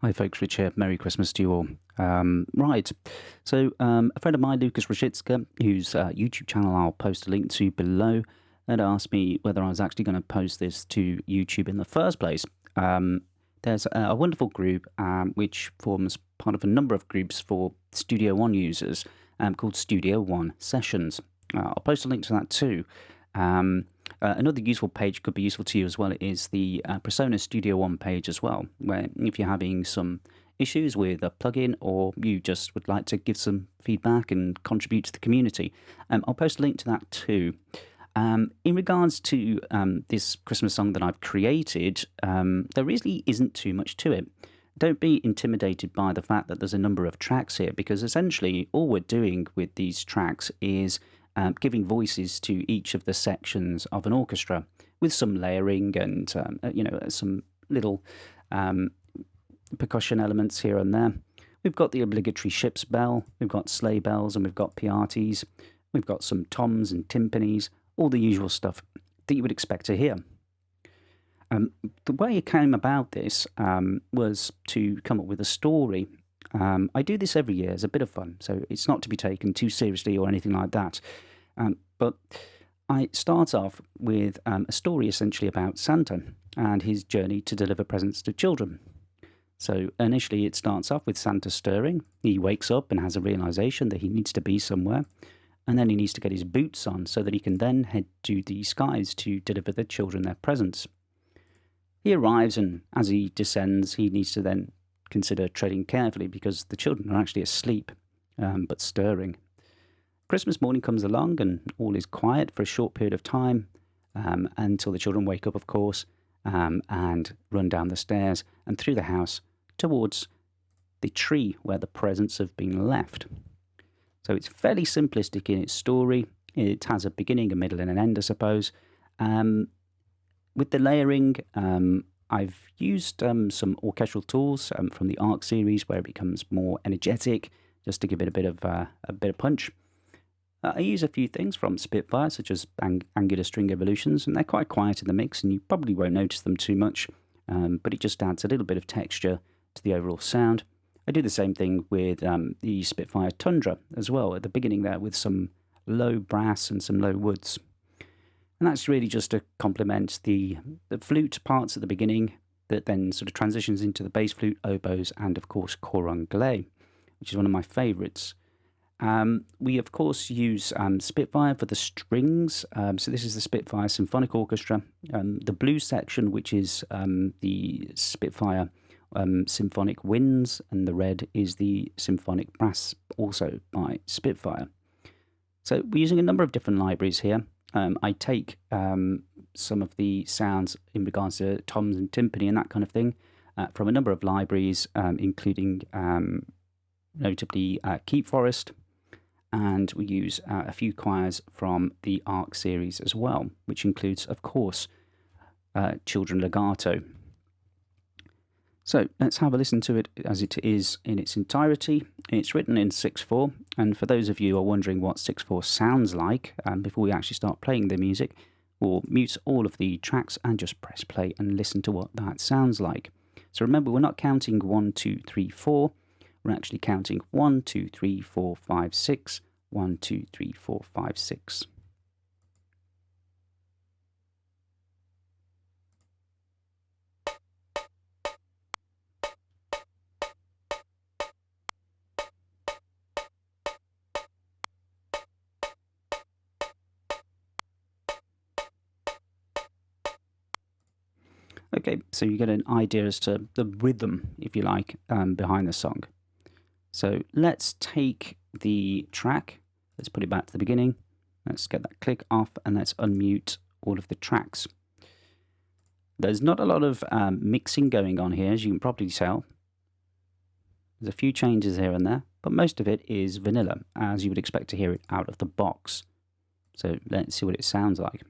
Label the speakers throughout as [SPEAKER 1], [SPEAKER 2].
[SPEAKER 1] Hi folks, Rich here. Merry Christmas to you all. Right, so a friend of mine, Lukas Rashitska, whose YouTube channel I'll post a link to below, had asked me whether I was actually going to post this to YouTube in the first place. There's a wonderful group which forms part of a number of groups for Studio One users called Studio One Sessions. I'll post a link to that too. Another useful page could be useful to you as well is the Persona Studio One page as well, where if you're having some issues with a plugin or you just would like to give some feedback and contribute to the community, I'll post a link to that too. In regards to this Christmas song that I've created, there really isn't too much to it. Don't be intimidated by the fact that there's a number of tracks here, because essentially all we're doing with these tracks is giving voices to each of the sections of an orchestra with some layering and some little percussion elements here and there. We've got the obligatory ship's bell, we've got sleigh bells, and we've got piatis. We've got some toms and timpanis, all the usual stuff that you would expect to hear. The way it came about this was to come up with a story. I do this every year as a bit of fun, so it's not to be taken too seriously or anything like that. But I start off with a story essentially about Santa and his journey to deliver presents to children. So initially it starts off with Santa stirring. He wakes up and has a realization that he needs to be somewhere. And then he needs to get his boots on so that he can then head to the skies to deliver the children their presents. He arrives, and as he descends, he needs to then consider treading carefully because the children are actually asleep, but stirring. Christmas morning comes along and all is quiet for a short period of time, until the children wake up, of course, and run down the stairs and through the house towards the tree where the presents have been left. So it's fairly simplistic in its story. It has a beginning, a middle, and an end, I suppose. With the layering, I've used some orchestral tools from the Arc series where it becomes more energetic, just to give it a bit of punch. I use a few things from Spitfire, such as angular string evolutions, and they're quite quiet in the mix, and you probably won't notice them too much, but it just adds a little bit of texture to the overall sound. I do the same thing with the Spitfire Tundra as well, at the beginning there, with some low brass and some low woods. And that's really just to complement the flute parts at the beginning that then sort of transitions into the bass flute, oboes, and of course cor anglais, which is one of my favourites. We of course use Spitfire for the strings, so this is the Spitfire Symphonic Orchestra, the blue section, which is the Spitfire Symphonic Winds, and the red is the Symphonic Brass, also by Spitfire. So we're using a number of different libraries here. I take some of the sounds in regards to toms and timpani and that kind of thing from a number of libraries, including notably Keep Forest, and we use a few choirs from the Arc series as well, which includes, of course, Children Legato. So let's have a listen to it as it is in its entirety. It's written in 6/4, and for those of you who are wondering what 6/4 sounds like, before we actually start playing the music, we'll mute all of the tracks and just press play and listen to what that sounds like. So remember, we're not counting 1, 2, 3, 4. We're actually counting 1, 2, 3, 4, 5, 6. 1, 2, 3, 4, 5, 6. Okay, so you get an idea as to the rhythm, if you like, behind the song. So let's take the track, let's put it back to the beginning, let's get that click off, and let's unmute all of the tracks. There's not a lot of mixing going on here, as you can probably tell. There's a few changes here and there, but most of it is vanilla, as you would expect to hear it out of the box. So let's see what it sounds like.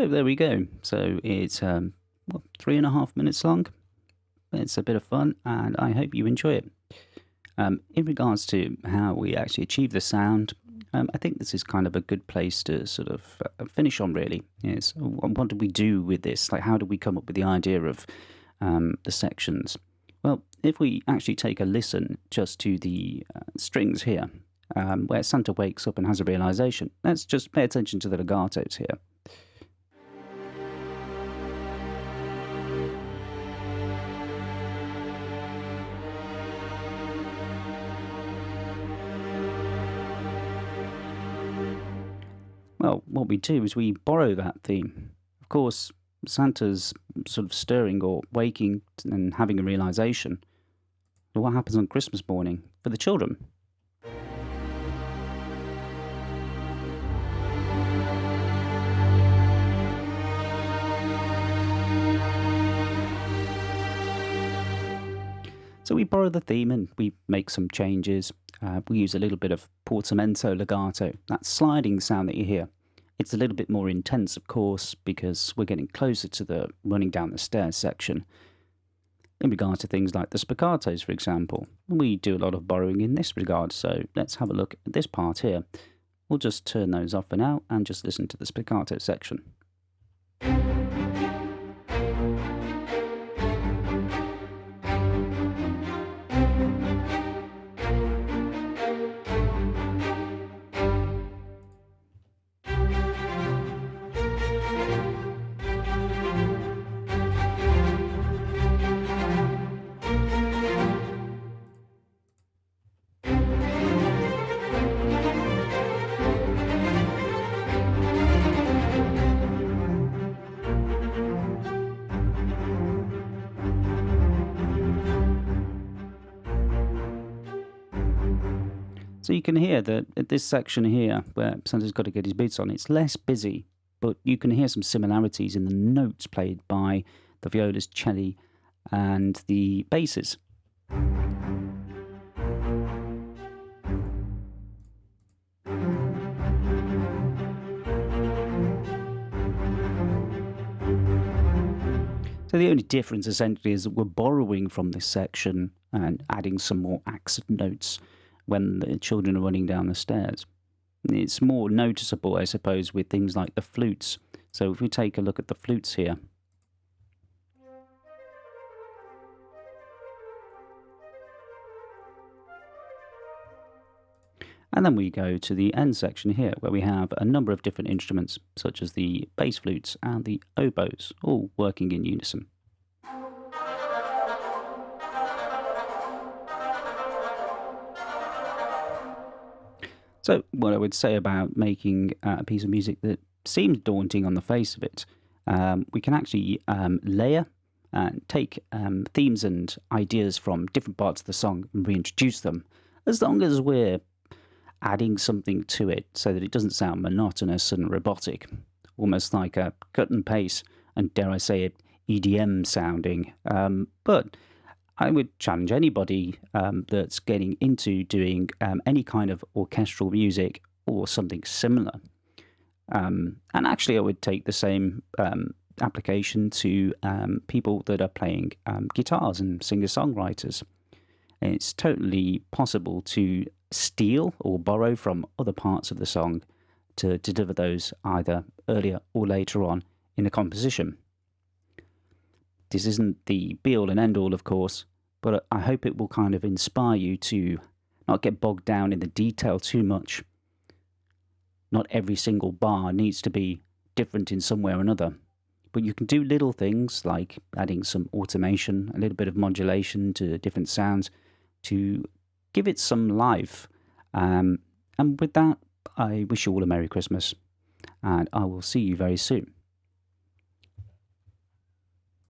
[SPEAKER 1] So there we go. So it's 3.5 minutes long. It's a bit of fun, and I hope you enjoy it. In regards to how we actually achieve the sound, I think this is kind of a good place to sort of finish on, really. Is what did we do with this? Like, how did we come up with the idea of the sections? Well, if we actually take a listen just to the strings here, where Santa wakes up and has a realization, let's just pay attention to the legatos here. Well, what we do is we borrow that theme. Of course, Santa's sort of stirring or waking and having a realization. But what happens on Christmas morning for the children? So we borrow the theme and we make some changes. We use a little bit of portamento legato, that sliding sound that you hear. It's a little bit more intense, of course, because we're getting closer to the running down the stairs section. In regard to things like the spiccatos, for example, we do a lot of borrowing in this regard, so let's have a look at this part here. We'll just turn those off for now and just listen to the spiccato section. So you can hear that at this section here, where Santa's got to get his boots on, it's less busy, but you can hear some similarities in the notes played by the violas, celli, and the basses. So the only difference essentially is that we're borrowing from this section and adding some more accent notes when the children are running down the stairs. It's more noticeable, I suppose, with things like the flutes. So if we take a look at the flutes here. And then we go to the end section here, where we have a number of different instruments, such as the bass flutes and the oboes, all working in unison. So what I would say about making a piece of music that seems daunting on the face of it, we can actually layer and take themes and ideas from different parts of the song and reintroduce them, as long as we're adding something to it so that it doesn't sound monotonous and robotic, almost like a cut and paste, and dare I say it, EDM sounding. But I would challenge anybody that's getting into doing any kind of orchestral music or something similar. And actually, I would take the same application to people that are playing guitars and singer-songwriters. It's totally possible to steal or borrow from other parts of the song to deliver those either earlier or later on in a composition. This isn't the be-all and end-all, of course, but I hope it will kind of inspire you to not get bogged down in the detail too much. Not every single bar needs to be different in some way or another, but you can do little things like adding some automation, a little bit of modulation to different sounds to give it some life. And with that, I wish you all a Merry Christmas, and I will see you very soon.